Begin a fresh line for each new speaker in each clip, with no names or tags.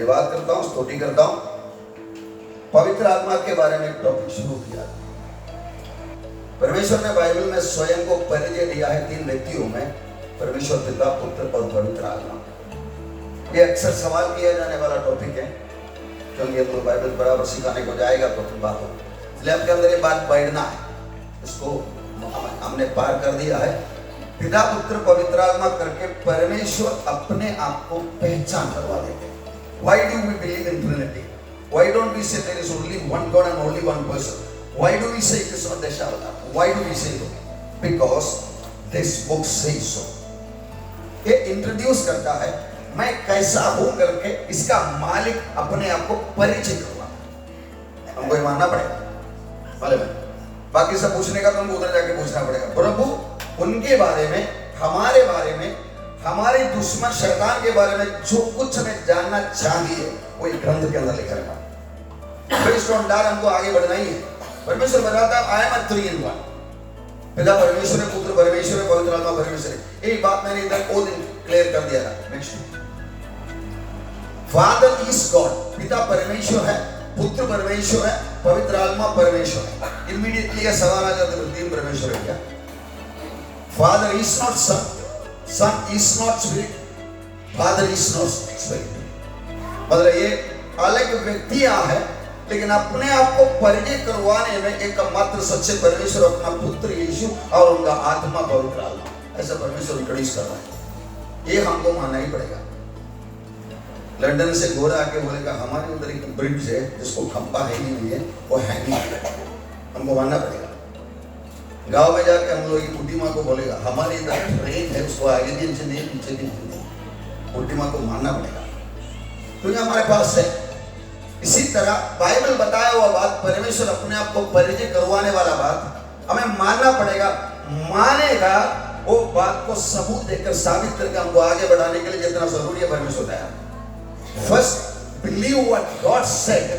धन्यवाद करता हूँ, स्तुति करता हूँ। पवित्र आत्मा के बारे में एक टॉपिक शुरू किया। परमेश्वर ने बाइबल में स्वयं को परिचय दिया है 3 व्यक्तियों में, परमेश्वर पिता, पुत्र और पवित्र आत्मा। ये अक्सर सवाल किया जाने वाला टॉपिक है, क्योंकि हम लोग बाइबल बराबर सिखाने को जाएगा तो फिर बात हो, इसलिए आपके अंदर ये बात बढ़ना है। इसको हमने पार कर दिया है। पिता, पुत्र, पवित्र आत्मा करके परमेश्वर अपने आप को पहचान करवा देते हैं। Why do we believe in Trinity? Why don't we say there is only one God and only one person? Why do we say it is not Dashavata? Why do we say so? Because this book says so. ये introduce करता है मैं कैसा हूं करके, इसका मालिक अपने आप को परिचय करवा। हमको ये मानना पड़ेगा, मालूम है? बाकी सब पूछने का तो हमको उधर जाके पूछना पड़ेगा। प्रभु उनके बारे में, हमारे बारे में, हमारे दुश्मन शैतान के बारे में जो कुछ हमें जानना चाहिए वो एक ग्रंथ के अंदर लिखा है। बेस्ड ऑन दैट हमको आगे बढ़ना ही है। परमेश्वर बताता है आई एम अ 3 in 1। पिता परमेश्वर है, पुत्र परमेश्वर है, पवित्र आत्मा परमेश्वर है। यही बात मैंने इधर वो दिन क्लियर कर दिया था। नेक्स्ट, फादर इज गॉड, पिता परमेश्वर है, पुत्र परमेश्वर है, पवित्र आत्मा परमेश्वर है। इमीडिएटली ये सवाल आ जाता है 3 परमेश्वर है क्या? Father is not Son, Son is not spirit, Father is not spirit। मतलब ये अलग व्यक्तियां हैं, लेकिन अपने आप को परिचय करवाने में एक मात्र सच्चे परमेश्वर अपना पुत्र यीशु और उनका आत्मा पवित्र आत्मा, ऐसा परमेश्वर इंट्रोड्यूस कर रहा है। ये हमको मानना ही पड़ेगा। लंदन से गोरा आके बोलेगा हमारे उधर एक ब्रिज है जिसको खंभा है ही नहीं है, वो है नहीं, हमको मानना पड़ेगा। गांव में जाके हम लोग बुढ़ी माँ को बोलेगा हमारे इधर ट्रेन है, उसको आगे दिन से नहीं पीछे दिन से नहीं, बुढ़ी माँ को मानना पड़ेगा, तो ये हमारे पास है। इसी तरह बाइबल बताया हुआ बात, परमेश्वर अपने आप को परिचय करवाने वाला बात हमें मानना पड़ेगा। मानेगा वो बात को सबूत देकर साबित करके हमको आगे बढ़ाने के लिए जितना जरूरी है परमेश्वर तैयार। First believe what God said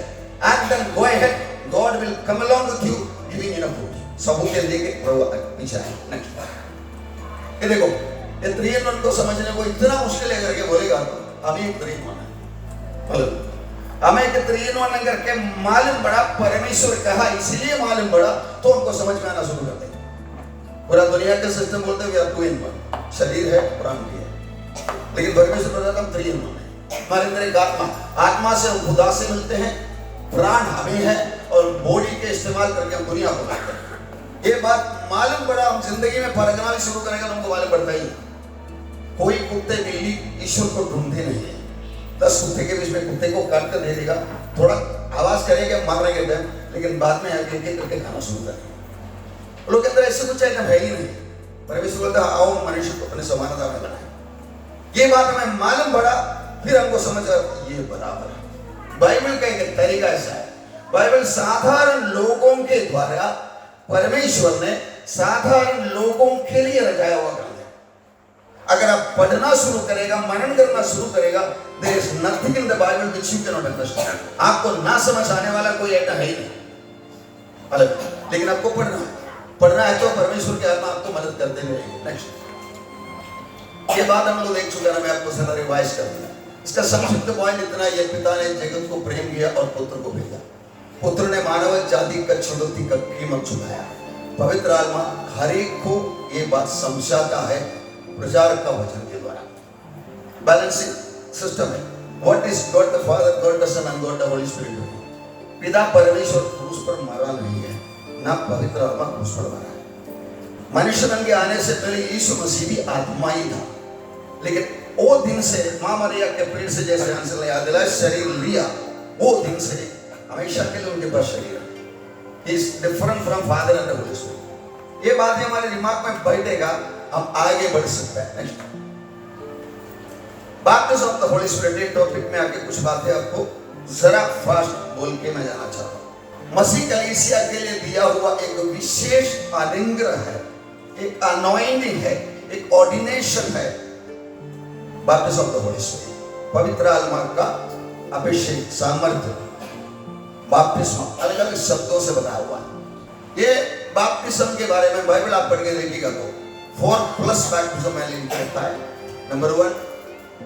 and then go ahead, God will come along with you giving in a सबूत देके पीछे आए। नेक्स्ट, ये देखो ये 3 in 1 को समझने को इतना मुश्किल है करके बोलेगा तो हमें एक 3 in 1 है, हमें एक 3 in 1 करके मालूम पड़ा, परमेश्वर कहा इसलिए मालूम पड़ा तो हमको समझ में आना शुरू कर देगा। पूरा दुनिया के सिस्टम बोलते हैं 2 in 1, शरीर है प्राण भी है, लेकिन परमेश्वर बताता हम 3 in 1 है। हमारे अंदर एक आत्मा से हम खुदा से मिलते हैं, प्राण हमें है और बॉडी के इस्तेमाल करके हम दुनिया को मिलते हैं। ये बात मालूम पड़ा, हम जिंदगी में परखना भी शुरू करेंगे तो हमको मालूम पड़ता ही कोई कुत्ते बिल्ली ईश्वर को ढूंढते नहीं है। 10 कुत्ते के बीच में कुत्ते को काट कर दे देगा, थोड़ा आवाज करेगा मारने के टाइम, लेकिन बाद में आके एक करके खाना शुरू करेंगे। लोग के अंदर ऐसे कुछ आइटम है ही नहीं। परमेश्वर बोलता है आओ मनुष्य को अपने समानता में बनाए। ये बात हमें मालूम पड़ा, फिर हमको समझ आया ये बराबर है। बाइबल का एक तरीका ऐसा है, बाइबल साधारण लोगों के द्वारा परमेश्वर ने साधारण लोगों के लिए रचाया हुआ ग्रंथ है। अगर आप पढ़ना शुरू करेगा, मनन करना शुरू करेगा, there is nothing in the Bible which you cannot understand। आपको ना समझ आने वाला कोई ऐसा है ही नहीं अलग, लेकिन आपको पढ़ना है तो परमेश्वर के आत्मा आपको मदद करते हुए। नेक्स्ट, ये बात हम लोग देख चुके हैं, मैं आपको जरा रिवाइज कर दूं। इसका संक्षिप्त पॉइंट इतना, ये पिता ने जगत को प्रेम किया और पुत्र को भेजा, पुत्र ने मानव जाति का छुड़ौती का कीमत चुकाया, पवित्र आत्मा हर एक को ये बात समझाता है प्रचार का वचन के द्वारा। बैलेंसिंग सिस्टम है। What is God the Father, God the Son and God the Holy Spirit. पिता परमेश्वर क्रूस पर मरा नहीं है, ना पवित्र आत्मा क्रूस पर मरा है। मनुष्य बन के आने से पहले यीशु मसीह भी आत्मा ही था, लेकिन वो दिन से मां मरिया के पेट से जैसे हंस ने याद दिलाया शरीर लिया, वो दिन से हमेशा के लिए उनके पास शरीर है। He is different from Father and the Holy Spirit। ये बात हमारे दिमाग में बैठेगा, हम आगे बढ़ सकते हैं। Next, baptism of the Holy spirit. ये टॉपिक में आके कुछ बातें आपको जरा फास्ट बोल के मैं जाना चाहता हूँ। मसीह कलीसिया के लिए दिया हुआ एक विशेष अनुग्रह है, एक अनॉइंटिंग है, एक ऑर्डिनेशन है, baptism of the Holy spirit. पवित्र आत्मा का अभिषेक, सामर्थ्य, बपतिस्मा अलग अलग शब्दों से बताया हुआ है। ये बपतिस्म के बारे में बाइबल आप पढ़ के देखिएगा तो 4+ बैप्टिज्म में लिखा है। नंबर 1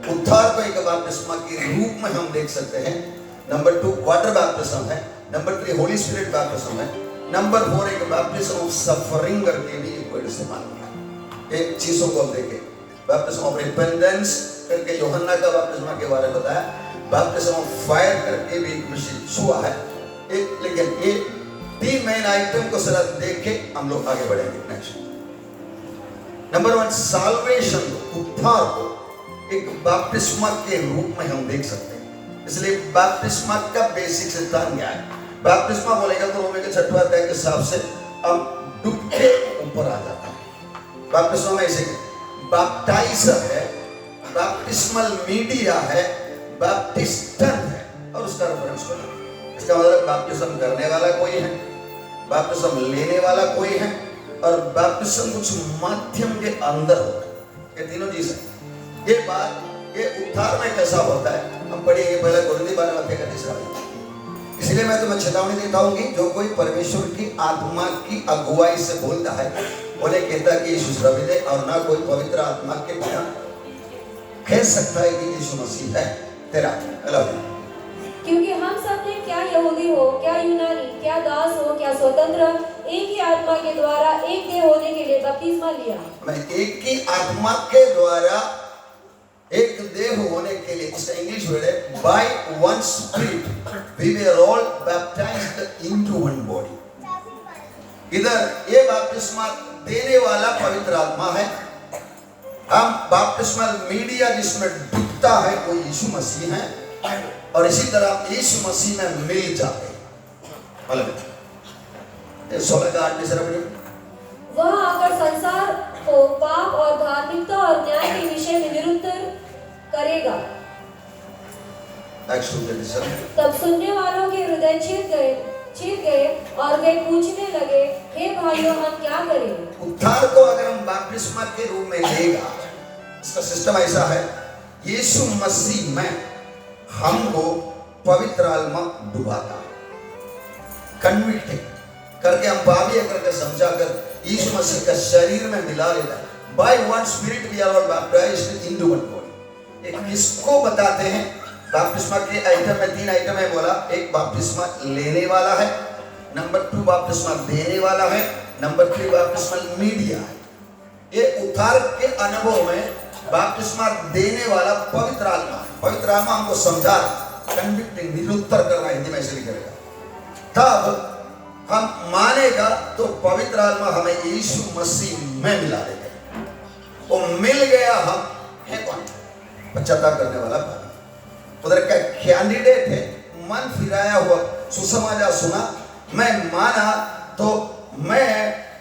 उद्धार को एक बपतिस्मा के रूप में हम देख सकते हैं। नंबर 2 वाटर बैप्टिज्म है। नंबर 3 होली स्पिरिट बैप्टिज्म है। नंबर 4 एक बैप्टिज्म ऑफ सफरिंग करके भी एक वर्ड इस्तेमाल किया। एक चीजों को हम देखें, बैप्टिज्म ऑफ रिपेंटेंस करके यूहन्ना का बैप्टिज्म के बारे में बताया, बैप्टिज्म ऑफ फायर करके भी एक विशेष हुआ है एक। लेकिन ये 3 मेन आइटम को जरा देख के हम लोग आगे बढ़ेंगे। नेक्स्ट नंबर 1 साल्वेशन, उद्धार को एक बपतिस्मा के रूप में हम देख सकते हैं। इसलिए बपतिस्मा का बेसिक सिद्धांत क्या है? बपतिस्मा बोलेगा तो रोमे के 6वां अध्याय के हिसाब से अब डूब के ऊपर आ जाता है। बपतिस्मा में ऐसे बैप्टाइजर है, बैप्टिस्मल मीडिया है, बैप्टिस्टन है और उसका रेफरेंस करो। इसका मतलब बैप्टिज्म करने वाला कोई है, बैप्टिज्म लेने वाला कोई है और बैप्टिज्म कुछ माध्यम के अंदर होता है। ये तीनों चीज है। ये बात ये उद्धार में कैसा होता है हम पढ़ेंगे पहले कुरिन्थी 12 अध्याय का 3रा आयत। इसलिए मैं तुम्हें चेतावनी देता हूं कि जो कोई परमेश्वर की आत्मा की अगुवाई से बोलता है उन्हें कहता है कि यीशु श्रापित है, और ना कोई पवित्र आत्मा के बिना कह सकता है कि यीशु मसीह है तेरा।
क्योंकि हम सब ने क्या यहूदी हो, क्या यूनानी, क्या दास हो, क्या स्वतंत्र, एक ही आत्मा के द्वारा एक देह होने के लिए बपतिस्मा लिया।
मैं एक ही आत्मा के द्वारा एक देह होने के लिए, इसका इंग्लिश वर्ड है by one Spirit we were all baptised into one body. इधर ये बपतिस्मा देने वाला पवित्र आत्मा है। हम बपतिस्मल मीडिया जिसमें डूबता है वो यीशु मसीह है, और इसी तरह यीशु मसीह में मिल जाते हैं। 16 का 8 में
वह आकर संसार को पाप और धार्मिकता और न्याय के विषय में निरुत्तर करेगा। तब सुनने वालों के हृदय छेद गए और वे पूछने लगे, हे भाइयों हम क्या करें?
उद्धार को अगर हम बपतिस्मा के रूप में लेगा, इसका सिस्टम ऐसा है, यीशु मसीह में हमको पवित्र आत्मा डुबाता है, कन्विक्टिंग करके हम पापी करके समझा कर यीशु मसीह का शरीर में मिला लेता है। By one Spirit we are all baptised into one body. एक किसको बताते हैं? बपतिस्मा के आइटम में 3 आइटम है बोला। एक बपतिस्मा लेने वाला है, नंबर 2 बपतिस्मा देने वाला है, नंबर 3 बपतिस्मा मीडिया है। ये उद्धार के अनुभव में बपतिस्मा देने वाला पवित्र आत्मा है। पवित्र आत्मा हमको समझा, कन्विक्टिंग, निरुत्तर करना, हिंदी में ऐसे लिखेगा। तब हम मानेगा तो पवित्र आत्मा हमें यीशु मसीह में मिला देगा। वो मिल गया, हम है कौन? पश्चाताप करने वाला पापी। उधर का कैंडिडेट है, मन फिराया हुआ, सुसमाचार सुना, मैं माना तो मैं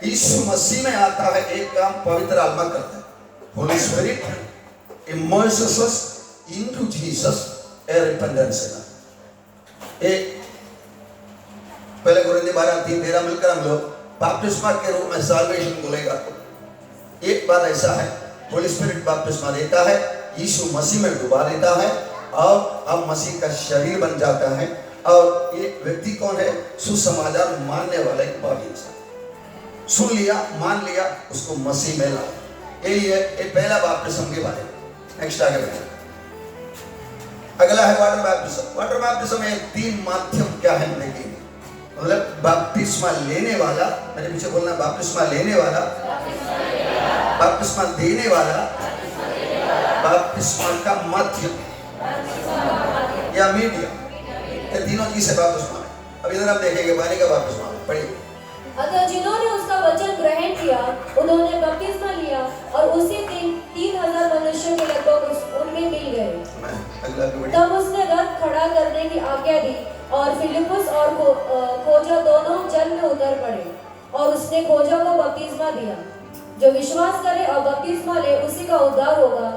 यीशु मसीह में आता है। एक काम पवित्र आत्मा करता है, Holi spirit immerses us into Jesus a repentance। एक पहले कुरिन्थी 12:3-13 मिलकर हम लोग बपतिस्मा के रूप में साल्वेशन बोलेगा। तो एक बात ऐसा है, होली स्पिरिट बपतिस्मा देता है, यीशु मसीह में डुबा देता है और हम मसीह का शरीर बन जाता है। और ये व्यक्ति कौन है? सुसमाचार मानने वाला एक पापी इंसान, सुन लिया, मान लिया, उसको मसीह में ला। यही है ये पहला बपतिस्म के बारे में। नेक्स्ट आगे बढ़ते हैं। अगला है वाटर बैप्टिज्म। वाटर बैप्टिज्म में 3 माध्यम क्या है देखेंगे। मतलब बपतिस्मा लेने वाला, मेरे पीछे बोलना, बपतिस्मा लेने वाला, बपतिस्मा देने वाला, बपतिस्मा का माध्यम या मीडिया, ये तीनों चीजें बपतिस्मा में। अब इधर आप देखेंगे पानी का बपतिस्मा, पढ़िए।
अतः जिन्होंने उसका वचन ग्रहण किया उन्होंने बपतिस्मा लिया और उसी दिन 3000 मनुष्यों के लगभग उनमें मिल गए। तब उसने रथ खड़ा करने की आज्ञा दी और फिलिपुस और खोजा दोनों जल में उतर पड़े, और उसने खोजा को बपतिस्मा दिया। जो विश्वास करे और बपतिस्मा ले उसी का उद्धार होगा।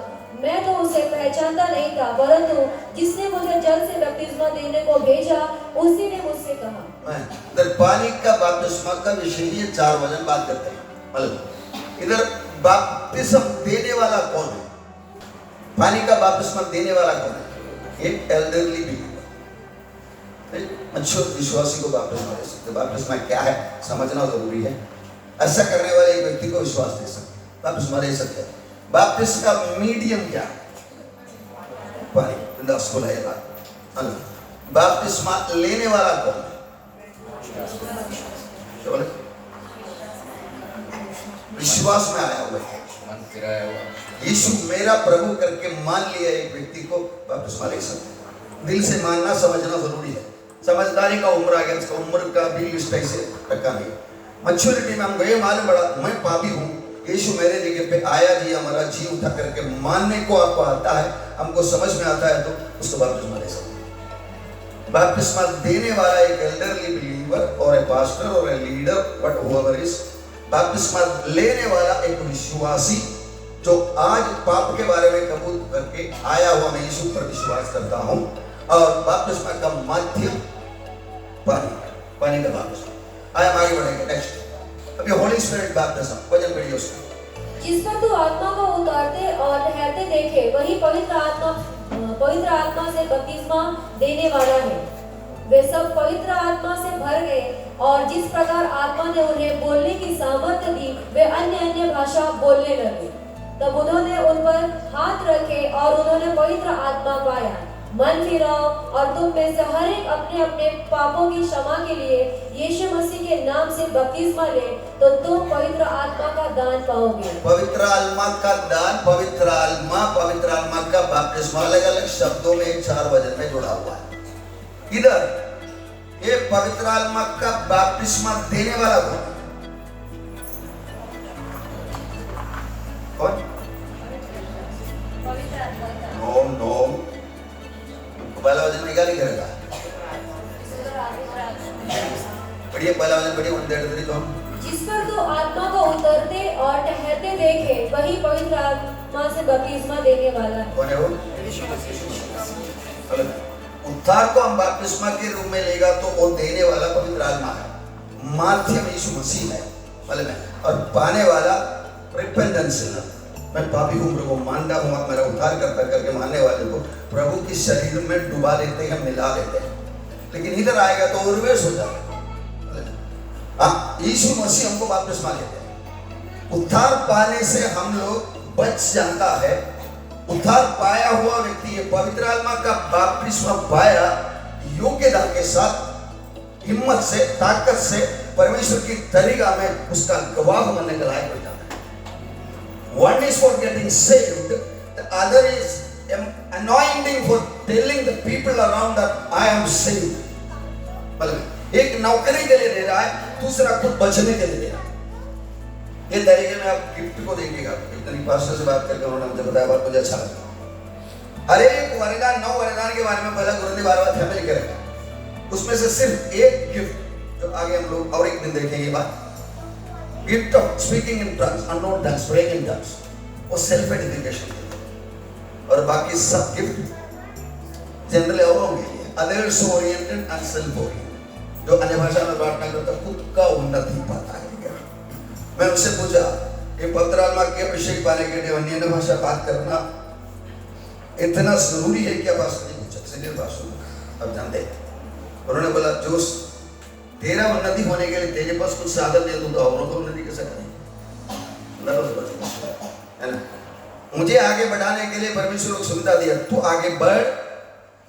मैं तो उसे पहचानता नहीं था, परंतु जिसने मुझे जल से बपतिस्मा देने को भेजा उसी ने मुझसे कहा।
इधर पानी का बपतिस्मा का विषय ये 4 वचन बात करते हैं। मतलब इधर बपतिस्मा देने वाला कौन है? पानी का बपतिस्मा देने वाला कौन है? एक एल्डरली बिलीवर, अच्छे विश्वासी को बपतिस्मा दे सकते। बपतिस्मा क्या है समझना जरूरी है। ऐसा करने वाले एक व्यक्ति को विश्वास दे सकते, बपतिस्मा दे सकते हैं। बपतिस्मा का मीडियम क्या है? पानी बिंदास को लाएगा। बपतिस्मा लेने वाला कौन है? बोले विश्वास में आया हुआ है। यीशु मेरा प्रभु करके मान लिया एक व्यक्ति को बपतिस्मा ले सकते। दिल से मानना समझना जरूरी है। समझदारी का उम्र आ गया, उसका उम्र का भी लिस्ट ऐसे रखा नहीं। मैच्योरिटी में हमको ये मालूम पड़ा मैं पापी हूँ, यीशु मेरे जगह पे आया, जी हमारा जी उठा करके मानने को आपको आता है, हमको समझ में आता है, तो उसको बपतिस्मा ले सकते। बपतिस्मा देने वाला एक एल्डरली बिलीवर और एक पास्टर और एक लीडर व्हाट हूएवर इज। बपतिस्मा लेने वाला एक विश्वासी जो आज पाप के बारे में कबूल करके आया हुआ, मैं यीशु पर विश्वास करता हूँ। और बपतिस्मा का माध्यम पानी का बपतिस्मा। आया आगे बढ़ेंगे नेक्स्ट। अभी होली स्पिरिट बपतिस्मा वचन पढ़िए उसको।
जिस पर तू आत्मा को उतारते और ठहरते देखे वही पवित्र आत्मा से बपतिस्मा देने वाला है। वे सब पवित्र आत्मा से भर गए और जिस प्रकार आत्मा ने उन्हें बोलने की सामर्थ्य दी वे अन्य भाषा बोलने लगे। तब उन्होंने उन पर हाथ रखे और उन्होंने पवित्र आत्मा पाया। मन फिराओ और तुम में से हर एक अपने अपने पापों की क्षमा के लिए यीशु मसीह के नाम से बपतिस्मा ले, तो तुम पवित्र आत्मा का दान पाओगे।
पवित्र आत्मा का दान, पवित्र आत्मा का बपतिस्मा अलग अलग शब्दों में 4 वचन में जुड़ा हुआ है। इधर ये पवित्र आत्मा का बपतिस्मा देने वाला कौन? नो पहला वचन निकाल ही करेगा। बढ़िया पहला वचन बढ़िया 1:3 कौन?
जिस पर तू आत्मा को उतरते और ठहरते देखे वही पवित्र आत्मा से बपतिस्मा देने वाला है।
कौन है वो? उद्धार को हम बपतिस्मा के रूप में लेगा तो वो देने वाला पवित्र आत्मा है, माध्यम यीशु मसीह है, मालूम है। और पाने वाला रिपेंटेंस है। मैं पापी हूँ, प्रभु मानता हूँ, आप मेरा उद्धार करता करके मानने वाले को प्रभु की शरीर में डुबा देते हैं, मिला देते हैं। लेकिन इधर आएगा तो वो रिवर्स हो जाएगा। यीशु मसीह हमको बपतिस्मा लेते हैं। उद्धार पाने से हम लोग बच जाता है। उद्धार पाया हुआ व्यक्ति ये पवित्र आत्मा का बपतिस्मा पाया, योग्यता के साथ, हिम्मत से, ताकत से परमेश्वर की तरीका में उसका गवाह बनने का लायक हो जाता है। One is for getting saved, the other is anointing for telling the people around that I am saved. मतलब एक नौकरी के लिए दे रहा है, दूसरा खुद बचने के लिए दे रहा है। ये तरीके में आप गिफ्ट को देंगे। इतनी पास्टर से बात करके उन्होंने मुझे बताया, बात मुझे अच्छा लगा। हर एक वरदान, 9 वरदान के बारे में पहला गुरुदेव बार फैमिली करेगा। उसमें से सिर्फ एक गिफ्ट जो आगे हम लोग और एक दिन देखेंगे बात, gift of speaking in tongues, unknown tongues, praying in tongues, वो सेल्फ एडिफिकेशन के लिए। और बाकी सब गिफ्ट जनरली औरों के लिए, others oriented and self oriented. जो अन्य भाषा में प्रार्थना करता खुद का उन्नति पाता है। मैं उनसे पूछा ये पवित्र आत्मा के अभिषेक पाने के लिए अन्य भाषा बात करना इतना जरूरी है क्या? पास नहीं पूछा, सीनियर पास अब जानते हैं। उन्होंने बोला जो तेरा उन्नति होने के लिए तेरे पास कुछ साधन दे दूं तो औरों को उन्नति कैसे करें? है ना? मुझे आगे बढ़ाने के लिए परमेश्वर को सुविधा दिया, तू आगे बढ़,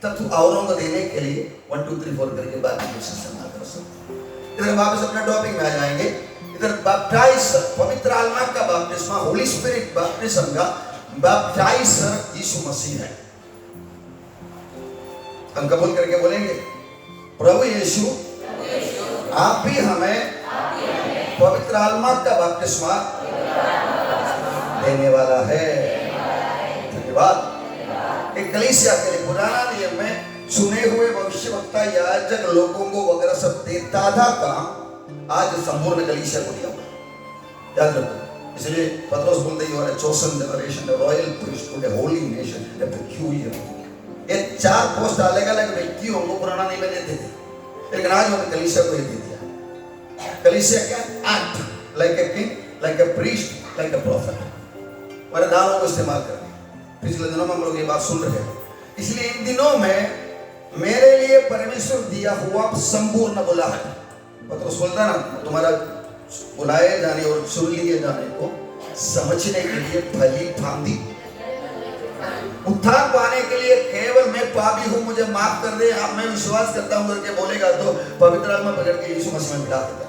तब तू औरों को देने के लिए 1 2 3 4 करके बात कर सकते। इधर वापस अपने टॉपिक में आ जाएंगे। इधर बैप्टाइजर, पवित्र आत्मा का बपतिस्मा, होली स्पिरिट बपतिस्मा का बैप्टाइजर यीशु मसीह है। हम कबूल करके बोलेंगे, प्रभु यीशु आप भी हमें पवित्र आत्मा का बपतिस्मा देने वाला है। धन्यवाद। एक कलीसिया के लिए पुराना नियम में चुने हुए भविष्यवक्ता, याजक लोगों को वगैरह सब देता था काम, आज संपूर्ण कलीसिया को दिया हुआ। याद रखो, इसलिए पतरस बोलते हैं, you are a chosen generation, a royal priesthood, a holy nation, a peculiar. ये 4 पोस्ट अलग-अलग व्यक्तियों को पुराना नियम में देते थे, लेकिन आज उन्होंने कलीसिया को ये दे दिया। कलीसिया क्या? Act like a king, like a priest, like a prophet. वरदानों को इस्तेमाल करके पिछले दिनों में हम लोग ये बात सुन रहे हैं। इसलिए इन दिनों में मेरे लिए परमेश्वर दिया हुआ संपूर्ण बुलाहट, पतरस बोलता ना, तुम्हारा बुलाए जाने और चुन लिए जाने को समझने के लिए भली भांति उत्थान पाने के लिए केवल मैं पापी हूं, मुझे माफ कर दे, आप मैं विश्वास करता हूं करके बोलेगा तो पवित्र आत्मा पकड़ के यीशु मसीह में मिला देगा।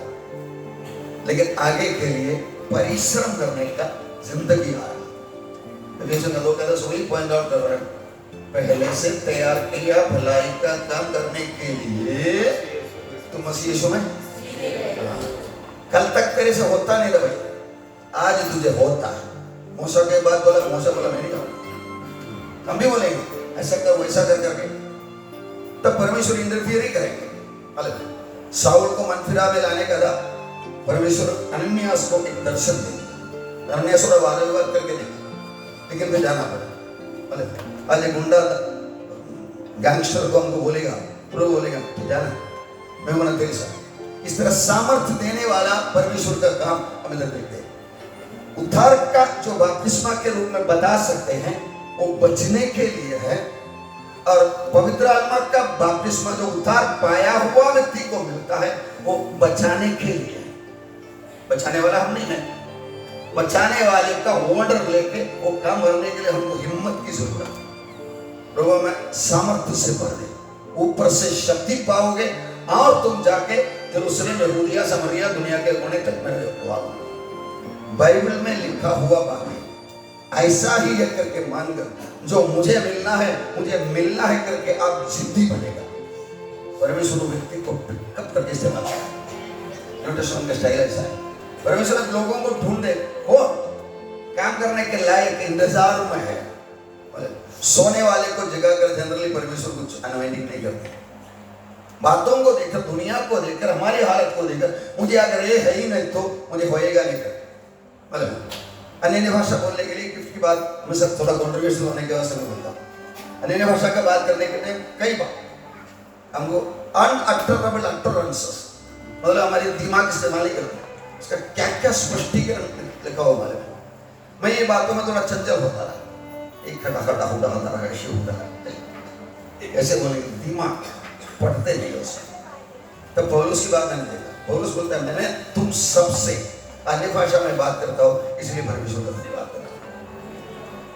लेकिन आगे के लिए परिश्रम करने का जिंदगी आ रहा है। लोग कहते वही पॉइंट आउट कर रहे हैं, पहले से तैयार किया भलाई का काम करने के लिए तो मसीह यीशु में। कल तक तेरे से होता नहीं था भाई, आज तुझे होता है। मूसा के बाद बोला, मूसा बोला मैं नहीं जाऊंगा, हम भी बोलेंगे ऐसा कर वैसा कर करके, तब परमेश्वर इंटरफियर ही करेंगे। अलग साउल को मन फिरा में लाने का था, परमेश्वर अनन्यास को एक दर्शन देगा, अनन्यास थोड़ा वाद विवाद करके देगा, लेकिन मैं जाना पड़ा। अलग आज एक गुंडा गैंगस्टर को हमको बोलेगा, प्रभु बोलेगा तू जाना, मैं मना तेरे साथ। इस तरह सामर्थ्य देने वाला परमेश्वर का काम हम इधर देखते हैं। उद्धार का जो बपतिस्मा के रूप में बता सकते हैं वो बचने के लिए है, और पवित्र आत्मा का बपतिस्मा जो उद्धार पाया हुआ व्यक्ति को मिलता है वो बचाने के लिए है। बचाने वाला हम नहीं है, बचाने वाले का ऑर्डर लेके वो काम करने के लिए हमको हिम्मत की जरूरत है। प्रभु में सामर्थ्य से भर दे, ऊपर से शक्ति पाओगे और तुम जाके यरूशलेम, यहूदिया, समरिया, दुनिया के कोने तक में रहोगे। बाइबल में लिखा हुआ बात है, ऐसा ही है करके मानकर जो मुझे मिलना है करके आप जिद्दी बनेगा। परमेश्वर व्यक्ति को पिकअप करके इस्तेमाल करेगा। का स्टाइल ऐसा है, परमेश्वर लोगों को ढूंढे हो काम करने के लायक इंतजार में है। सोने वाले को जगा कर जनरली परमेश्वर कुछ अनवाइंडिंग नहीं करते। बातों को देखकर, दुनिया को देखकर, हमारी हालत को देखकर मुझे अगर ये है ही नहीं तो मुझे होएगा नहीं कर। मतलब अन्य भाषा बोलने के लिए गिफ्ट की बात मैं सब थोड़ा कॉन्ट्रोवर्शियल होने के वास्ते मैं बोलता हूँ। अन्य भाषा का बात करने के लिए कई बार हमको अनअटरेबल अटरेंसेस, मतलब हमारे दिमाग इस्तेमाल ही करते हैं, इसका क्या क्या स्पष्टीकरण लिखा हुआ हमारे में। मैं ये बातों में थोड़ा चंचल होता रहा, एक खटा होता रहा, ऐसे होता रहा, ऐसे बोलेंगे दिमाग पढ़ते नहीं उससे। तब पौलुस की बात मैंने देखा, पौलुस बोलता है मैंने तुम सबसे अन्य भाषा में बात करता हूँ इसलिए परमेश्वर का धन्यवाद करता हूँ।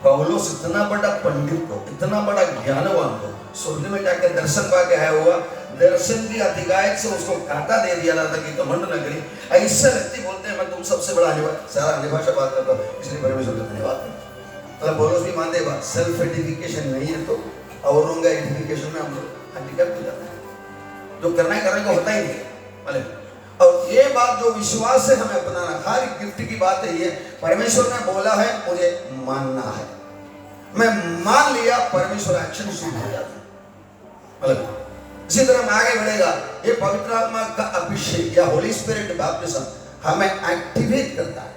पौलुस इतना बड़ा पंडित हो, इतना बड़ा ज्ञानवान हो, स्वर्ग में जाकर दर्शन पा के आया हुआ, दर्शन की अधिकायत से उसको घाटा दे दिया था कि कमंड न करी। ऐसे व्यक्ति बोलते हैं मैं तुम सबसे बड़ा सारा अन्य भाषा बात करता हूँ इसलिए परमेश्वर का धन्यवाद करता हूँ। मतलब पौलुस भी मानते बात, सेल्फ एडिफिकेशन नहीं है तो औरों का एडिफिकेशन में हम लोग हैंडीकैप हो जाते हैं, जो करने को होता ही नहीं। और ये बात जो विश्वास से हमें अपनाना, हर गिफ्ट की बात है ये, परमेश्वर ने बोला है मुझे मानना है, मैं मान लिया, परमेश्वर एक्शन शुरू हो जाता है। मतलब इसी तरह हम आगे बढ़ेगा, ये पवित्र आत्मा का अभिषेक या होली स्पिरिट बैप्टिज्म हमें एक्टिवेट करता है,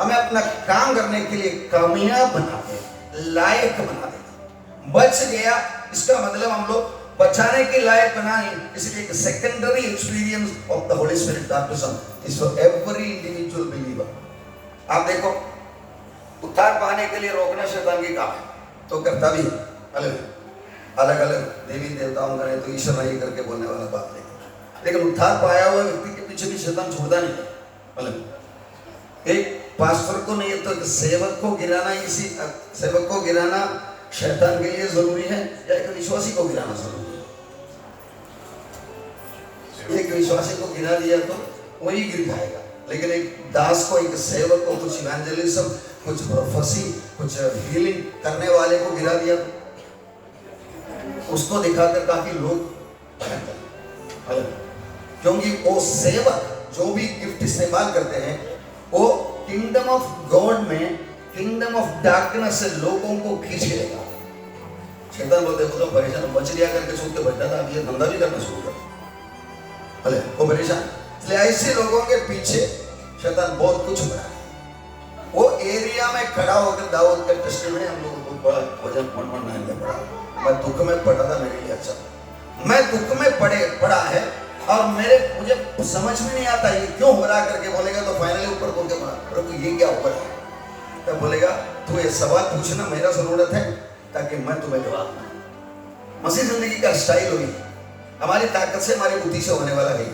हमें अपना काम करने के लिए कामयाब बना दे, लायक बना देगा। बच गया इसका मतलब हम लोग बचाने के लायक बनाए, इसलिए एक secondary experience of the Holy spirit baptism is for every individual believer. आप देखो उद्धार पाने के लिए रोकना शैतान की काम है, तो करता भी अलग अलग देवी देवताओं का नहीं तो ईश्वर नहीं करके बोलने वाला बात नहीं, लेकिन उद्धार पाया हुआ व्यक्ति के पीछे भी शैतान छोड़ता नहीं। मतलब एक पास्टर को नहीं है तो एक सेवक को गिराना, इसी सेवक को गिराना शैतान के लिए जरूरी है या एक विश्वासी को गिराना जरूरी है? एक विश्वासी को गिरा दिया तो वही गिर जाएगा, लेकिन एक दास को, एक सेवक को, कुछ इवेंजलिज्म, कुछ प्रोफेसी, कुछ हीलिंग करने वाले को गिरा दिया तो उसको दिखाकर काफी लोग, क्योंकि वो सेवक जो भी गिफ्ट इस्तेमाल करते हैं वो किंगडम ऑफ गॉड में किंगडम ऑफ डार्कनेस से लोगों को खींच लेगा। शैतान बोलते हैं तो परेशान, बच लिया करके सोच के बैठा था, अब ये धंधा भी करना शुरू कर भले वो परेशान। इसलिए ऐसे लोगों के पीछे शैतान बहुत कुछ बना है। वो एरिया में खड़ा होकर दाऊद का टेस्टिमनी हम लोगों को बड़ा वजन 119 पड़ा, मैं दुख में पड़ा था, मेरे लिए अच्छा, मैं दुख में पड़ा है और मुझे समझ में नहीं आता ये क्यों हो रहा करके बोलेगा तो फाइनली ऊपर बोल के प्रभु ये क्या हो रहा है, तब बोलेगा तू ये सवाल पूछना मेरा जरूरत है ताकि मैं तुम्हें जवाब दूं। मसीह जिंदगी का स्टाइल होगी, हमारी ताकत से, हमारी बुद्धि से होने वाला नहीं।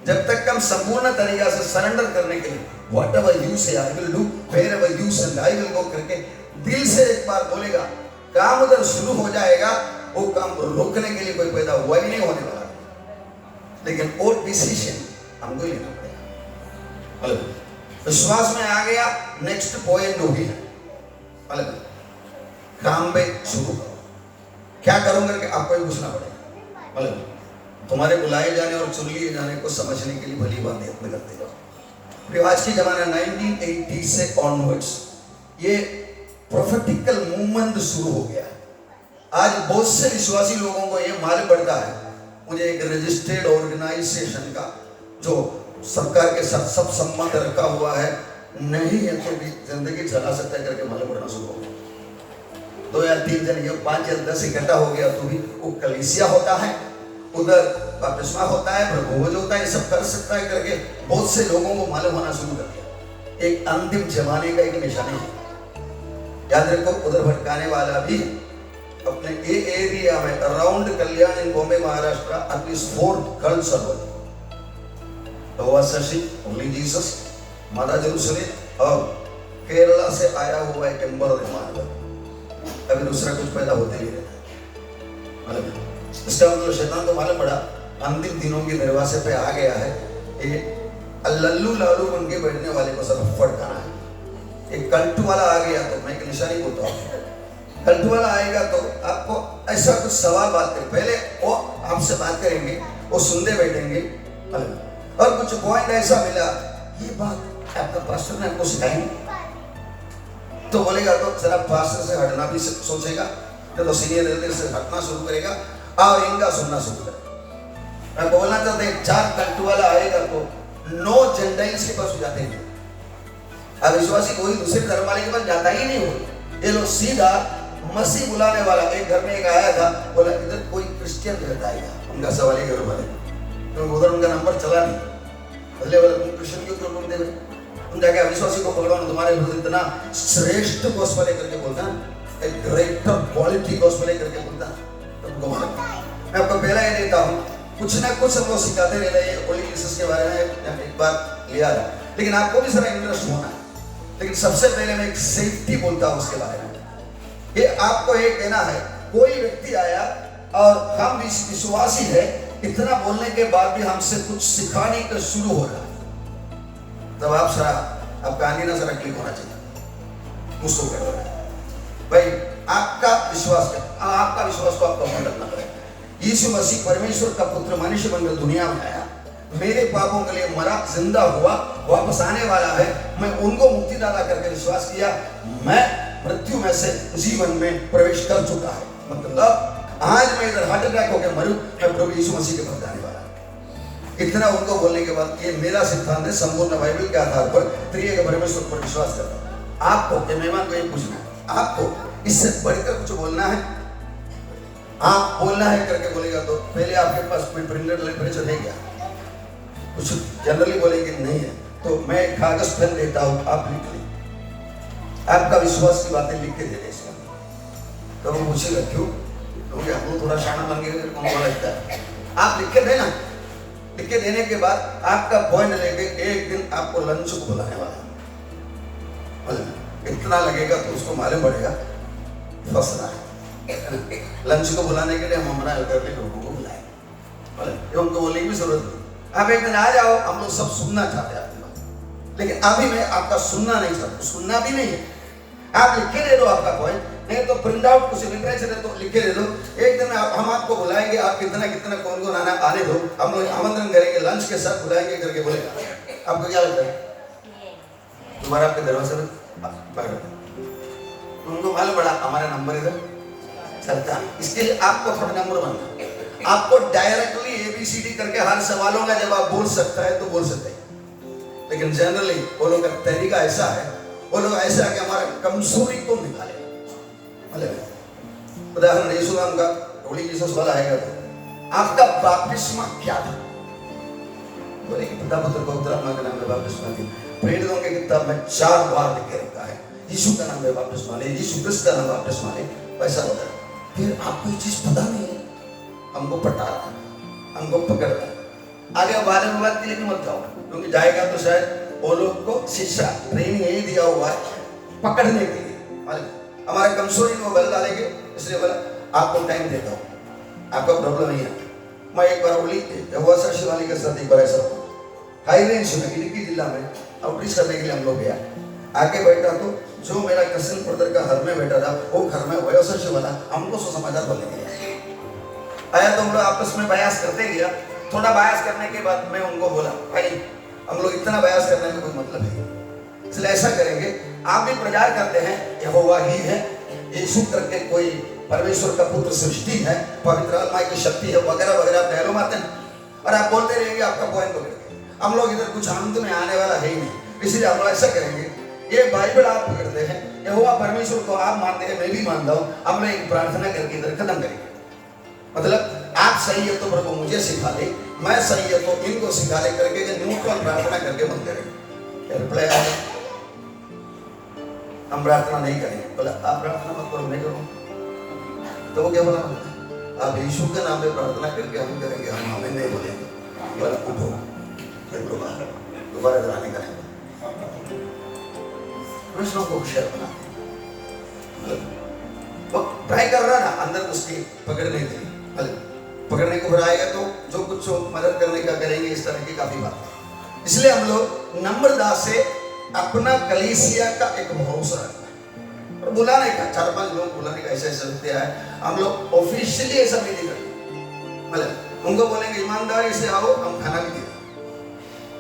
जब तक हम संपूर्ण तरीका से सरेंडर करने के लिए whatever you say I will do, wherever you send I will go करके दिल से एक बार बोलेगा, काम उधर शुरू हो जाएगा, वो काम रोकने के लिए कोई पैदा हुआ ही नहीं होने वाला। लेकिन वो डिसीजन हमको लेना पड़ेगा। अलग विश्वास में आ गया, नेक्स्ट पॉइंट वो भी है अलग काम पे शुरू करो। क्या करूं करके आपको ही पूछना पड़ेगा। अलग तुम्हारे बुलाए जाने और चुन लिए जाने को समझने के लिए भली बात यत्न करते जाओ। आज की जमाना 1980 से ऑनवर्ड्स ये प्रोफेटिकल मूवमेंट शुरू हो गया। आज बहुत से विश्वासी लोगों को ये मालूम पड़ता है, मुझे एक रजिस्टर्ड ऑर्गेनाइजेशन का जो सरकार के साथ सब संबंध रखा हुआ है नहीं है तो भी जिंदगी चला सकता है करके मालूम पड़ना शुरू हो गया। 2 या 3 जन या 5 या 10 इकट्ठा हो गया तो भी वो कलीसिया होता है, उधर बपतिस्मा होता है, प्रभुभोज होता है, ये सब कर सकता है करके बहुत से लोगों को मालूम होना शुरू कर दिया। एक अंतिम जमाने का एक निशानी है, याद रखो। उधर भटकाने वाला भी अपने ये एरिया में around Kalyan in Bombay Maharashtra at least 4 girls सर्वर नोवा शशि, ओनली जीसस, माता जेरूसलेम और केरला से आया हुआ एक एम्बर और इमानुएल। अभी दूसरा कुछ पैदा होते नहीं रहता। मतलब इसका मतलब शैतान को मालूम पड़ा अंतिम दिनों के दरवाजे पे आ गया है, ये लल्लू लालू बन के बैठने वाले को सब फटकाना है। एक कल्टू वाला आ गया तो मैं एक निशानी बोलता हूँ, कल्टू वाला आएगा तो आपको ऐसा कुछ सवाल बात करें, पहले वो आपसे बात करेंगे, वो सुनते बैठेंगे और कुछ पॉइंट ऐसा मिला, ये बात आपका पास्टर ने आपको सिखाई तो बोलेगा तो जरा पास्टर से हटना भी सोचेगा, तो सीनियर लीडर से हटना शुरू करेगा और इनका सुनना शुरू करेगा। मैं बोलना चाहता हूँ 4 कल्टू वाला आएगा तो 9 जेंटाइल्स के पास जाते हैं। अब विश्वासी कोई दूसरे धर्म वाले के पास जाता ही नहीं हो, ये लोग सीधा मसीह बुलाने वाला। एक घर में एक आया था, बोला इधर कोई क्रिश्चियन रहता है, उनका सवाल ही घर वाले तो उधर उनका नंबर चला नहीं, अगले वाले तुम क्रिश्चियन क्यों ढूंढते हो, तुम जाके विश्वासी को पकड़ो ना, तुम्हारे इतना श्रेष्ठ गोस्पेल करके बोलता, एक ग्रेटर क्वालिटी गोस्पेल करके बोलता तुमको मालूम। मैं आपको पहला ये देता हूँ, कुछ ना कुछ हम लोग सिखाते रहते हैं ओनली जीसस के बारे में, एक बार लिया था, लेकिन आपको भी जरा इंटरेस्ट होना है। लेकिन सबसे पहले मैं एक सेफ्टी बोलता हूँ उसके बारे में। ये आपको ये कहना है, कोई व्यक्ति आया और हम विश्वासी है, इतना बोलने के बाद भी हमसे कुछ सिखाने का शुरू हो रहा है, तब आप जरा आपका आंगीना जरा क्लिक होना चाहिए। मुझको कर रहा है भाई, आपका विश्वास है, आपका विश्वास को आपको अपना रखना पड़ेगा। यीशु मसीह परमेश्वर का पुत्र मनुष्य बनकर दुनिया में आया, मेरे पापों के लिए मरा, जिंदा हुआ, वापस आने वाला है। मैं उनको मुक्तिदाता करके विश्वास किया, मैं मृत्यु में से जीवन में प्रवेश कर चुका है। मतलब आज मैं इधर हार्ट अटैक होकर मरूं, मैं प्रभु यीशु मसीह के पास जाने वाला हूं। इतना उनको बोलने के बाद ये मेरा सिद्धांत है, संपूर्ण बाइबल के आधार पर त्रिएक परमेश्वर पर विश्वास करता हूं। आपको ये मेहमान को ये पूछना है, आपको इससे बढ़कर कुछ बोलना है, आप बोलना है करके बोलेगा तो पहले आपके पास कोई प्रिंटेड लिटरेचर है क्या? कुछ जनरली बोलेंगे नहीं है, तो मैं कागज पेन देता हूं, आप लिख लें, आपका विश्वास की बातें लिख के दे दें इसमें। तो वो पूछेगा क्यों, क्योंकि आपको थोड़ा शाना बन गया कौन बोला लगता है, आप लिख के देना। लिख के देने के बाद आपका पॉइंट लेके एक दिन आपको लंच को बुलाने वाला है, इतना लगेगा तो उसको मालूम पड़ेगा फंसना है। लंच को बुलाने के लिए हम हमारा करके लोगों को बुलाएंगे, उनको बोलने की भी जरूरत नहीं। आप एक दिन आ जाओ, हम लोग सब सुनना चाहते हैं आपकी बात, लेकिन अभी मैं आपका सुनना नहीं चाहता, सुनना भी नहीं है। आप लिख के दे दो आपका पॉइंट, नहीं तो प्रिंट आउट कुछ लिटरेचर है तो लिख के दे दो। एक दिन हम आपको बुलाएंगे, आप कितना कितना कौन कौन आने दो, हम लोग आमंत्रण करेंगे, लंच के साथ बुलाएंगे करके बोलेगा। आपको क्या लगता है? तुम्हारा आपके दरवाजे में उनको मालूम पड़ा हमारा नंबर इधर चलता है, इसके लिए आपको थोड़ा नंबर बनना, आपको डायरेक्टली ABCD करके हर सवालों का जवाब बोल सकता है तो बोल सकते हैं, लेकिन जनरली वो लोग का तरीका ऐसा है, वो लोग ऐसा है कि हमारा कमजोरी को निकाले। मतलब उदाहरण यीशु नाम का होली जीसस वाला आएगा तो आपका बपतिस्मा क्या था? बोले कि पिता पुत्र पवित्र आत्मा के नाम में बपतिस्मा दी। प्रेरितों के किताब में 4 बार लिख के रखा है, यीशु का नाम में बपतिस्मा ले, यीशु क्रिस्त का नाम बपतिस्मा ले, वैसा होता है। फिर आपको ये चीज पता नहीं है, हमको पटा रहा है, हमको पकड़ रहा है। आगे वाले विवाद के लिए भी मत जाओ, क्योंकि जाएगा तो शायद वो लोग को शिक्षा ट्रेनिंग यही दिया हुआ है पकड़ने के लिए। हमारे कमजोरी को बल डालेंगे, इसलिए बोला आपको टाइम देता हूँ, आपका प्रॉब्लम नहीं है। मैं एक बार बोली यहोवा शिवानी के साथ एक बार ऐसा हाई रेंज में इडुक्की जिला में आउटरीच करने के लिए हम लोग गया। आगे बैठा तो जो मेरा कसिन ब्रदर का घर में बैठा था वो घर में वयोसा शिवाला हमको सुसमाचार बोलने के लिए आया। तो हम लोग आपस में बयास करते गया। थोड़ा बयास करने के बाद मैं उनको बोला भाई हम लोग इतना बयास करने में कोई मतलब है, इसलिए ऐसा करेंगे आप भी प्रचार करते हैं यहोवा ही है, यीशु करके कोई परमेश्वर का पुत्र सृष्टि है, पवित्र आत्मा की शक्ति है वगैरह वगैरह आप डायलॉग मारते हैं और आप बोलते रहेंगे आपका पॉइंट पकड़ेंगे। हम लोग इधर कुछ अंत में आने वाला है ही नहीं, इसलिए हम लोग ऐसा करेंगे ये बाइबल आप पकड़ते हैं, यहोवा परमेश्वर को आप मानते हैं, मैं भी मानता हूँ, हम लोग एक प्रार्थना करके इधर खत्म करेंगे। मतलब आप सही है तो प्रभु मुझे सिखा दे, मैं सही है तो इनको सिखा दे करके न्यूट्रल प्रार्थना करके बंद करेंगे। रिप्लाई आया हम प्रार्थना नहीं करेंगे। बोला आप प्रार्थना मत करो मैं करूँ, तो वो क्या बोला आप यीशु के नाम पे प्रार्थना करके हम करेंगे, हम हमें नहीं बोलेंगे। बोला उठो फिर दोबारा कराने करेंगे। प्रश्नों को होशियार बना वो ट्राई कर रहा ना अंदर उसकी पकड़ने के लिए, पकड़ने को बुलाएगा तो जो कुछ मदद करने का करेंगे, इस तरह की काफी बात। इसलिए हम लोग नम्रता से अपना कलीसिया का एक भरोसा रखना है और बुलाने का 4-5 लोग बुलाने का ऐसा ऐसा होता है। हम लोग ऑफिशियली ऐसा नहीं करेंगे, मतलब उनको बोलेंगे ईमानदारी से आओ, हम खाना भी देंगे।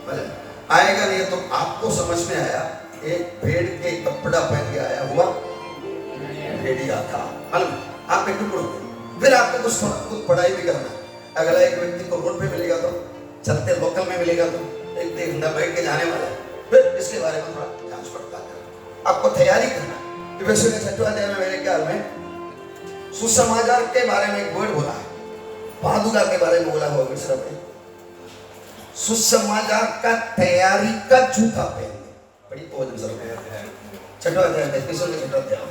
मतलब आएगा नहीं तो आपको समझ में आया एक भेड़ के कपड़ा पहन के आया हुआ भेड़िया था, मतलब आप एक टुकड़ों फिर आपको कुछ पढ़ाई भी करना है। अगला एक व्यक्ति को रोड पे मिलेगा तो चलते लोकल में मिलेगा तो एक घंटा बैठ के जाने वाला है, फिर इसके बारे में थोड़ा जांच पड़ताल करना, आपको तैयारी करना। वैसे छठवां अध्याय में मेरे ख्याल में सुसमाचार के बारे में एक वर्ड बोला है, पादुका के बारे में बोला हुआ मिश्रा में सुसमाचार का तैयारी का जूता पहन बड़ी पौधन सर छठवां अध्याय।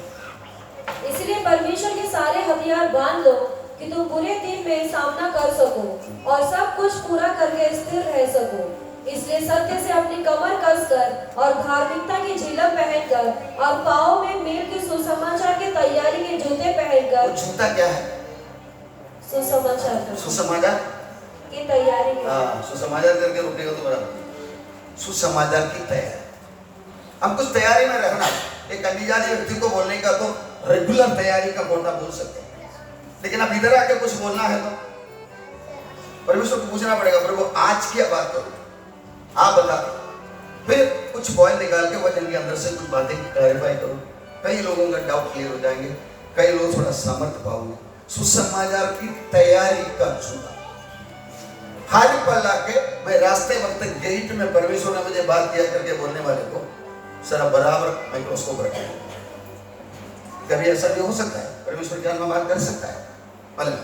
इसलिए परमेश्वर के सारे हथियार बांध लो कि तुम बुरे दिन में सामना कर सको और सब कुछ पूरा करके स्थिर रह सको। इसलिए सत्य से अपनी कमर कसकर और धार्मिकता की झिलक पहनकर और पाँव में मेल के सुसमाचार की तैयारी के जूते पहनकर।
जूता क्या है?
सुसमाचार।
सुसमाचार
की तैयारी।
सुसमाचार करके रुकेगा तो बराबर। सुसमाचार की तैयारी, हम कुछ तैयारी में रहना। एक अनजाने व्यक्ति को बोलने का तो रेगुलर तैयारी का कोटा बोल सकते हैं, लेकिन अब इधर आके कुछ बोलना है तो परमेश्वर को पूछना पड़ेगा प्रभु आज क्या बात करो, आप बता। फिर कुछ पॉइंट निकाल के वचन के अंदर से कुछ बातें क्लैरिफाई करो। कई लोगों का डाउट क्लियर हो जाएंगे, कई लोग थोड़ा सामर्थ्य पाओगे। सुसमाचार की तैयारी का जूता हर पल आके मैं रास्ते वक्त गेट में परमेश्वर ने मुझे बात किया करके बोलने वाले को सरा बराबर माइक्रोस्कोप रखें। कभी ऐसा भी हो सकता है, परमेश्वर ज्ञान में बात कर सकता है मतलब,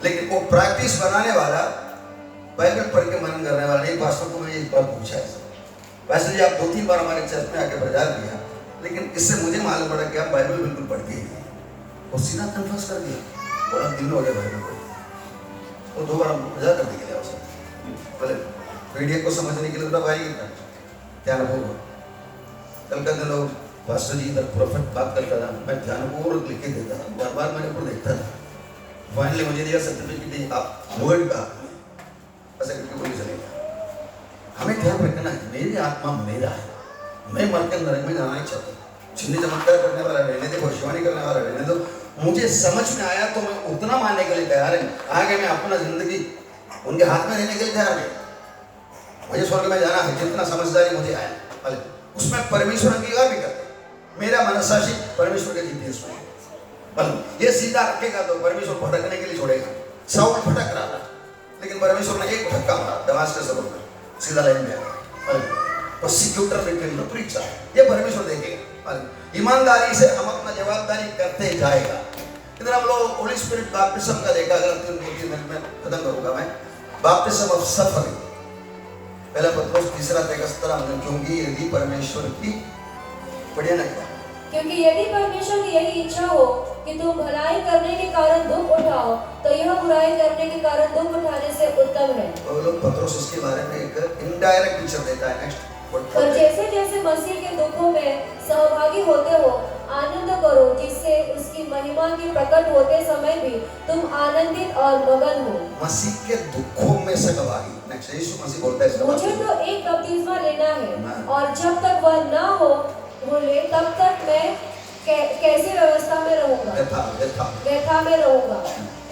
लेकिन वो प्रैक्टिस बनाने वाला बाइबल पढ़ के मनन करने वाला नहीं। पास्टर को मैंने एक बार पूछा है, पास्टर जी आप 2-3 बार हमारे चर्च में आके प्रचार किया, लेकिन इससे मुझे मालूम पड़ा कि आप बाइबल बिल्कुल पढ़ते ही नहीं। और सीधा कन्फर्स कर दिया, बड़ा दिन हो गया बाइबल पढ़, वो 2 बार प्रचार करने के लिए आवश्यक बोले वीडियो को समझने के लिए तो भाई ध्यानपूर्वक। कल का दिन लोग पास्टर जी इधर प्रोफेट बात करता था, मैं ध्यानपूर्वक लिख के देता था, बार बार मैंने ऊपर देखता था। फाइनली मुझे दिया सर्टिफिकेट आप वर्ड का ऐसा करके बोली चलेगा। हमें ध्यान रखना है, मेरी आत्मा मेरा है, मैं मर के नरक में जाना नहीं चाहता। चिन्ह चमत्कार करने वाला रहने दे, भविष्यवाणी करने वाला रहने दो, मुझे समझ में आया तो मैं उतना मानने के लिए तैयार है। आगे मैं अपना जिंदगी उनके हाथ में रहने के लिए तैयार है। मुझे स्वर्ग में जाना है, जितना समझदारी मुझे आया उसमें परमेश्वर अंगीकार भी करते। मेरा मनसाक्षी परमेश्वर के जीपीएस में ये सीधा रखेगा तो परमेश्वर भटकने के लिए छोड़ेगा। साउल भटक रहा था, लेकिन परमेश्वर ने एक धक्का मारा दमास्कस के सबब में, सीधा लाइन में आया। प्रोसिक्यूटर रिटर्न द प्रीचर, ये परमेश्वर देखेगा। ईमानदारी से हम अपना जवाबदारी करते जाएगा। इधर हम लोग होली स्पिरिट बैप्टिज्म का देखा, अगर 3 मिनट में खत्म करूंगा मैं। बैप्टिज्म ऑफ सफरिंग, पहला पत्रोस 3:17, क्योंकि यदि परमेश्वर की पढ़िए ना,
क्योंकि यदि परमेश्वर की यही इच्छा हो कि तुम भलाई करने के कारण दुख उठाओ, तो यह बुराई करने के कारण दुख उठाने से उत्तम है।
वो लोग पत्रोस उसके बारे में एक इनडायरेक्ट पिक्चर देता है। नेक्स्ट
पर जैसे जैसे मसीह के दुखों में सहभागी होते हो आनंद करो, जिससे उसकी महिमा के प्रकट होते समय भी तुम आनंदित और मगन हो।
मसीह के दुखों में सहभागी। नेक्स्ट, यीशु मसीह बोलता है
मुझे तो एक बपतिस्मा लेना है और जब तक वह ना हो बोले तब तक मैं कैसी व्यवस्था में रहूंगा, व्यथा में रहूंगा।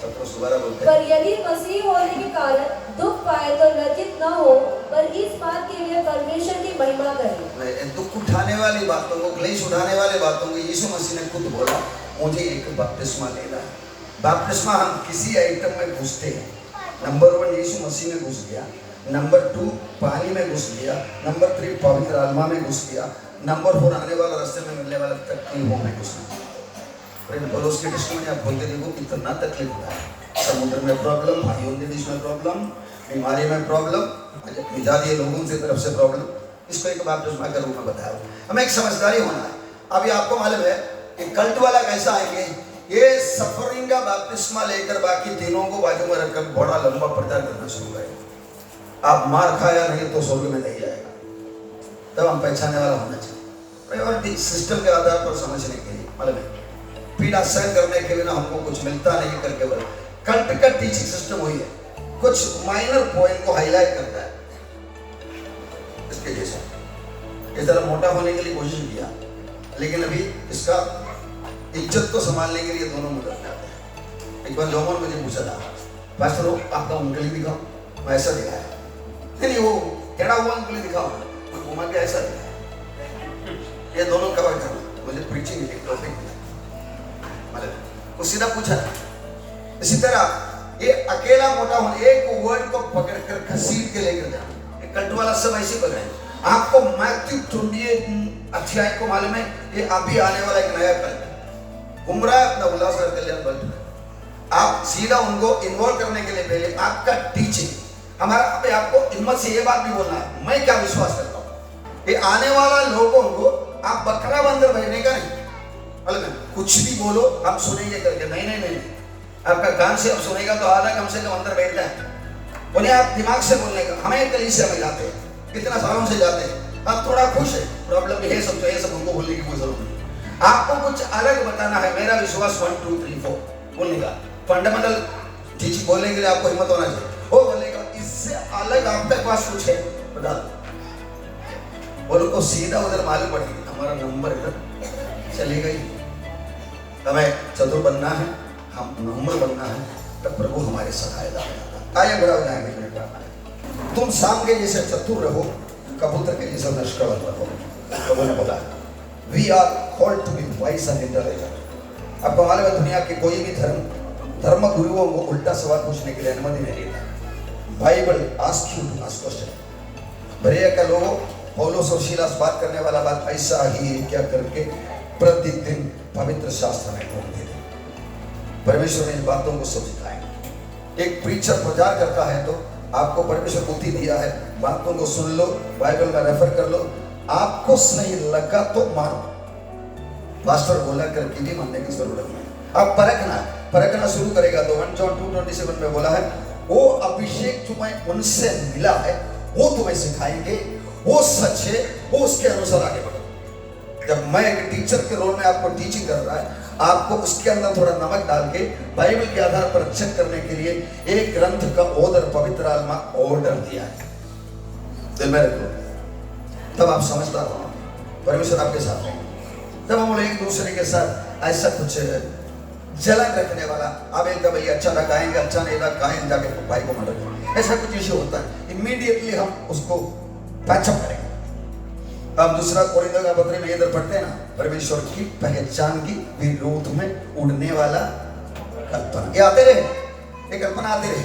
पर यदि मसीह होने के कारण दुख पाए तो लज्जित न हो, पर इस बात के लिए परमेश्वर की महिमा करें।
दुख उठाने वाली बातों को, क्लेश उठाने वाले बातों को यीशु मसीह ने खुद बोला, मुझे एक बपतिस्मा लेना है। बपतिस्मा हम किसी आइटम में घुसते हैं। नंबर 1 यीशु मसीह में घुस गया, नंबर 2 पानी में घुस गया, नंबर 3 पवित्र आत्मा में घुस गया, नंबर 4 आने वाला रास्ते में मिलने वाला तकलीफों में घुस गया। पौलुस के टेस्टिमनी आप बोलते देखो कितना तकलीफ होता है। समुद्र में प्रॉब्लम, भाइयों के बीच में प्रॉब्लम, बीमारी में प्रॉब्लम, विजातीय लोगों से तरफ से प्रॉब्लम। इसको एक बपतिस्मा के रूप में बताया। हमें एक समझदारी होना है। अभी आपको मालूम है कि कल्ट वाला कैसा आएंगे, ये सफरिंग का बपतिस्मा लेकर बाकी तीनों को बाजू में रखकर बड़ा लंबा प्रचार करना शुरू करेंगे। आप मार खाया नहीं तो स्वर्ग में नहीं जाएगा। तब हम पहचानने वाला होना चाहिए। सिस्टम के आधार पर समझने के लिए मालूम है, पीड़ा सहन करने के बिना हमको कुछ मिलता नहीं करके बोला। कल्ट का टीचिंग सिस्टम वही है, कुछ माइनर पॉइंट को हाईलाइट करता है। इसके जैसा इस तरह मोटा होने के लिए कोशिश किया, लेकिन अभी इसका इज्जत को संभालने के लिए दोनों मदद करते हैं। एक बार लोगों ने मुझे पूछा था, पास्टर आपका उंगली दिखाओ, मैं ऐसा दिखाया। नहीं वो टेढ़ा हुआ उंगली दिखाओ, मैं घुमा के ऐसा दिखाया। ये दोनों कवर करना मुझे प्रीचिंग एक टॉपिक मिला, मतलब वो सीधा पूछा। इसी तरह ये अकेला मोटा होना, एक वर्ड को पकड़कर घसीट के लेकर जाना, एक कल्ट वाला सब ऐसे पकड़े। आपको मैथ्यू 28 अध्याय को मालूम है, ये अभी आने वाला एक नया कल्ट गुमराह अपना उल्लास कल्याण बल। आप सीधा उनको इन्वॉल्व करने के लिए पहले आपका टीचिंग, हमारा पे आपको हिम्मत से ये बात भी बोलना है, मैं क्या विश्वास करता हूँ। ये आने वाला लोगों को आप बकरा बंदर भेजने का नहीं, मतलब कुछ भी बोलो हम सुनेंगे करके, नहीं नहीं नहीं, आपका कान से अब सुनेगा तो आधा कम से कम अंदर बैठता है। उन्हें आप दिमाग से बोलने का, हमें कलीसिया में जाते हैं, कितना सालों से जाते हैं, आप थोड़ा खुश है, प्रॉब्लम है सब, तो ये सब हमको बोलने की कोई जरूरत नहीं। आपको कुछ अलग बताना है, मेरा विश्वास 1 2 3 4 बोलने का, फंडामेंटल चीज बोलने के लिए आपको हिम्मत होना चाहिए। वो बोलेगा इससे अलग आपके पास कुछ है बता दो, और उनको सीधा उधर मालूम पड़ेगी हमारा नंबर इधर चलेगा ही। हमें चतुर बनना है, हम नंबर बनना है, तब प्रभु हमारे सहायता में आइए बड़ा हो जाएंगे। तुम शाम के जैसे चतुर रहो, कबूतर के जैसे निष्कपट रहो। प्रभु ने बोला we are called to be wise and intelligent. आपको मालूम है दुनिया के कोई भी धर्म गुरुओं को उल्टा सवाल पूछने के लिए अनुमति नहीं देता। Bible ask you to ask question. Berea का लोगों पौलुस और सीलास बात करने वाला बात ऐसा ही क्या करके प्रतिदिन पवित्र शास्त्र में ढूंढते थे। परमेश्वर ने इन बातों को सब सिखाया। एक प्रीचर प्रचार करता है तो आपको परमेश्वर बुद्धि दिया है, बातों को सुन लो, बाइबल में रेफर कर लो, आपको सही लगा तो मानो, पास्टर बोला करके भी मानने की जरूरत नहीं। आप परखना शुरू करेगा तो 1 John 2:27 में बोला है वो अभिषेक तुम्हें उनसे मिला है, वो तुम्हें सिखाएंगे, वो सच है, वो उसके अनुसार आगे बढ़ो। जब मैं एक टीचर के रोल में आपको टीचिंग कर रहा है, आपको उसके अंदर थोड़ा नमक डाल के बाइबल के आधार पर चेक करने के लिए एक ग्रंथ का ऑर्डर पवित्र आत्मा ऑर्डर दिया है, दिल में रखो, तब आप समझदार हो, परमेश्वर आपके साथ है। तब हम लोग एक दूसरे के साथ ऐसा कुछ जलन रखने वाला, आबेल का भाई अच्छा था गाएंगे, अच्छा नहीं था गाएं जाके भाई को मर्डर, ऐसा कुछ इश्यू होता है, इमीडिएटली हम उसको पैचअप करेंगे। अब दूसरा कोरिन्थियों का पत्र में इधर पढ़ते हैं ना, परमेश्वर की पहचान की विरोध में उड़ने वाला कल्पना, ये आते रहे, ये कल्पना आते रहे।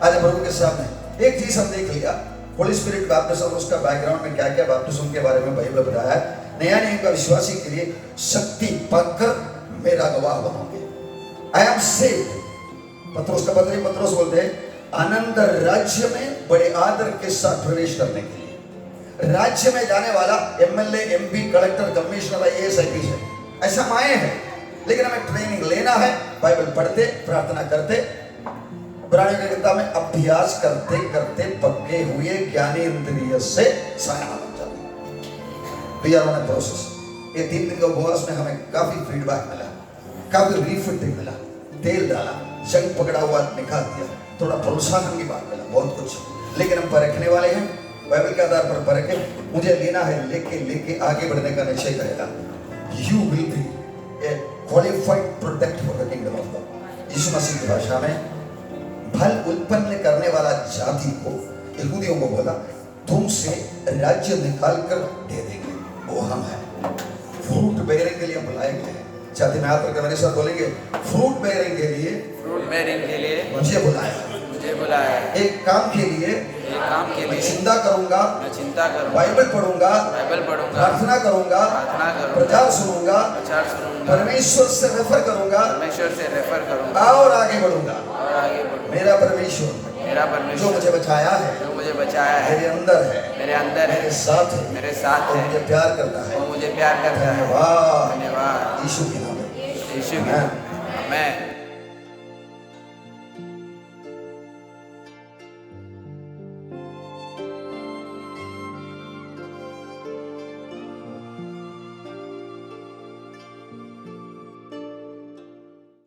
आज प्रभु के सामने एक चीज हम देख लिया, होली स्पिरिट बैप्टिज्म, उसका बैकग्राउंड में क्या क्या बैप्टिज्म के बारे में बाइबल बताया है। नया नियम का विश्वासी के लिए शक्ति पाकर मेरा गवाह बनोगे। I am saved. पत्रोस का पत्री पत्रोस बोलते हैं आनंद राज्य में बड़े आदर के साथ प्रवेश करने के लिए। राज्य में जाने वाला MLA, MP, collector, commissioner, IAS, IPS है, ऐसा माए है, लेकिन हमें ट्रेनिंग लेना है, बाइबल पढ़ते, प्रार्थना करते, पुराने की किताब में अभ्यास करते करते पक्के हुए ज्ञानी इंद्रिय से सयाना बन जाते। We are on a process. ये 3 दिन का उपवास में हमें काफी फीडबैक मिला, काफी रिफिटिंग मिला, तेल डाला, जंग पकड़ा हुआ निकाल दिया, थोड़ा प्रोत्साहन की बात मिला, बहुत कुछ। लेकिन हम परखने वाले हैं, बाइबल के आधार पर परखे। मुझे लेना है, लेके आगे बढ़ने का निश्चय करेगा। You will be a qualified product for the kingdom of God. यीशु मसीह की भाषा में फल उत्पन्न करने वाला जाति को, यहूदियों को बोला, तुमसे राज्य निकाल कर दे देंगे, वो हम हैं। फ्रूट बेयरिंग के लिए हम बुलाए गए हैं। साथी में हाथ रखकर मेरे साथ बोलेंगे, फ्रूट बेयरिंग के लिए मुझे बुलाया। एक काम के लिए मैं चिंता करूंगा, बाइबल पढ़ूंगा, प्रार्थना करूंगा, प्रचार सुनूंगा, परमेश्वर से रेफर करूंगा और आगे बढ़ूंगा। मेरा परमेश्वर जो मुझे बचाया है, मेरे अंदर है, मेरे साथ है, वो मुझे प्यार करता है। धन्यवाद
यीशु के नाम में।
आमेन।